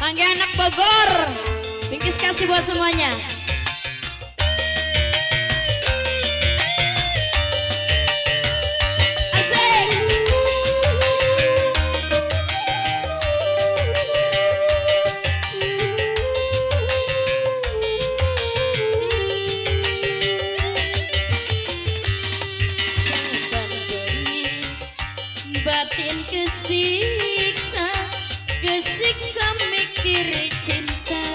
Mangga anak Bogor. Bingkis kasih buat semuanya. Batin kesiksa, kesiksa mikir cinta.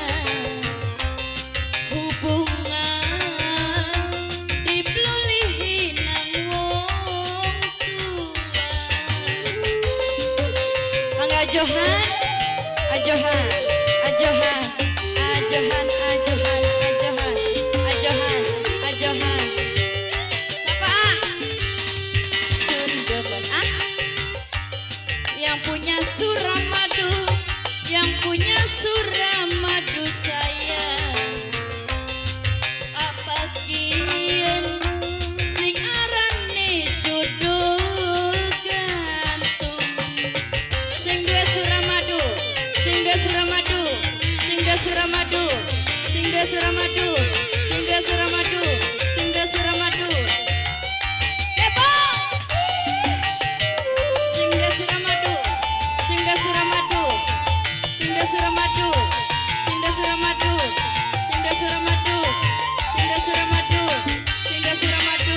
Hubungan diplulihi nang wong tua. Mangga Johan, Ajohan, Ajohan, Ajohan, Ajohan, Ajohan, Ajohan, Ajohan. Siapa? Sundeban yang punya Suramadu, yang punya Suramadu saya. Apa kian sing arane jodoh gantung. Sing duwe Suramadu, sing duwe Suramadu, sing duwe Suramadu, sing duwe Suramadu, sing duwe Suramadu, sing duwe Suramadu. Kepo! Sing duwe Suramadu. Singda Suramadu, Singda Suramadu, Singda Suramadu, Singda Suramadu, Singda Suramadu, Singda Suramadu,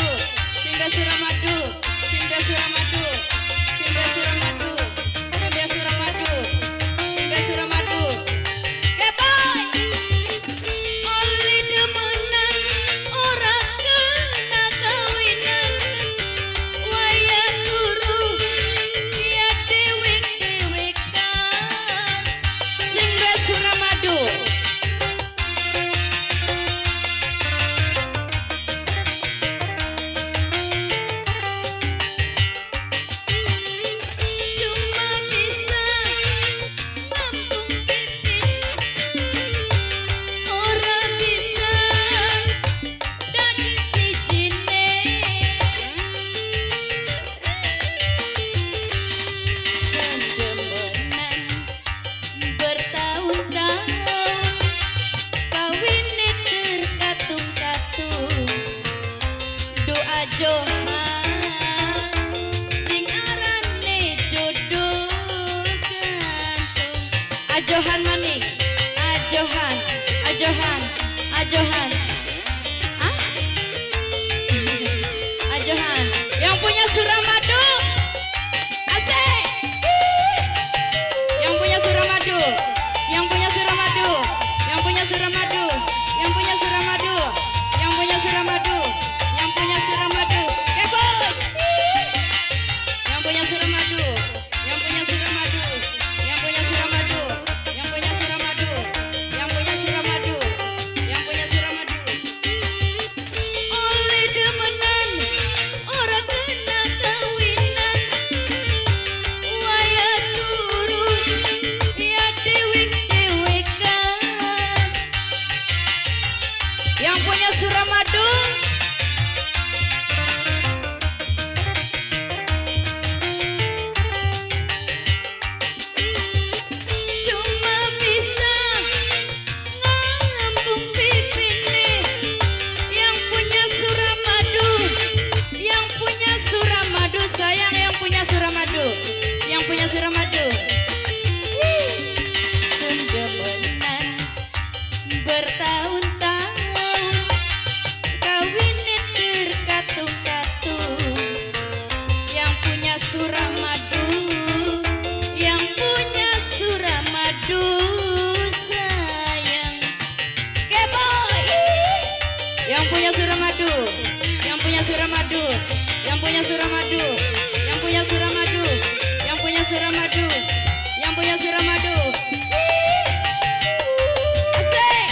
Singda Suramadu, Singda Suramadu, Singda Suramadu, Singda Suramadu, Singda Suramadu. Keboy, oli demenan ora kena kawinan, waya turu ya dewi. Singda Suramadu. Cuma bisa mampu pipin, ora bisa dadi sijine. Penjemenan bertahun-tahun, kawine terkatung-katung. Doa Johan sing arane jodoh gantung. Ajohan maning, Ajohan, Ajohan, Ajohan. Ah? Ajohan yang punya Suramadu. Asik. Yang punya Suramadu, yang punya Suramadu, yang punya Suramadu, yang punya Suramadu, yang punya Suramadu, yang punya Suramadu. Keboy. Yang punya Suramadu, yang punya Suramadu, yang punya Suramadu, yang punya Suramadu, yang punya Suramadu, yang punya Suramadu. Oleh demenan ora kena kawinan, waya turu ya dewek-dewekan. Yang punya Suramadu. Cuma bisa ngambung pipine. Yang punya Suramadu, yang punya Suramadu, sayang yang punya Suramadu, yang punya Suramadu. Sundemenan bertahun-tahun, kawine terkatung-katung. Yang punya Suramadu, yang punya Suramadu sayang. Keboy. Yang punya Suramadu, yang punya Suramadu, yang punya Suramadu, yang punya Suramadu, yang punya Suramadu, yang punya Suramadu. Asik.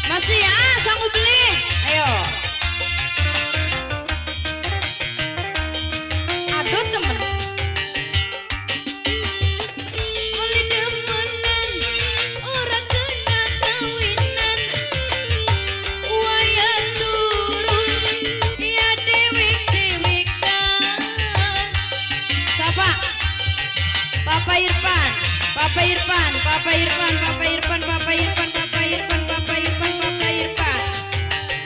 Masih ya, sanggup beli? Ayo. Aduh temen. Oli demen Papa Irfan, Papa Irfan, Papa Irfan, Papa Irfan, Papa Irfan, Papa Irfan, Papa Irfan.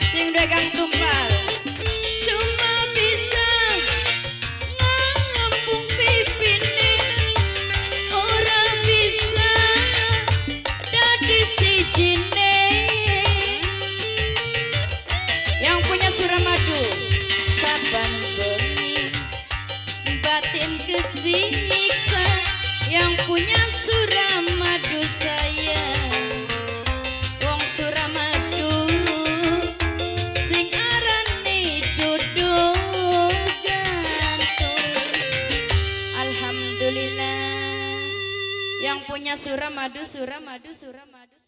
Sing dagang tumpal. Cuma bisa ngambung pipine, ora bisa dadi sijine. Yang punya Suramadu, saban bengi batin kesiksa. Yang punya Suramadu sayang, wong Suramadu sing arane jodoh gantung. Alhamdulillah. Yang punya Suramadu, Suramadu, Suramadu.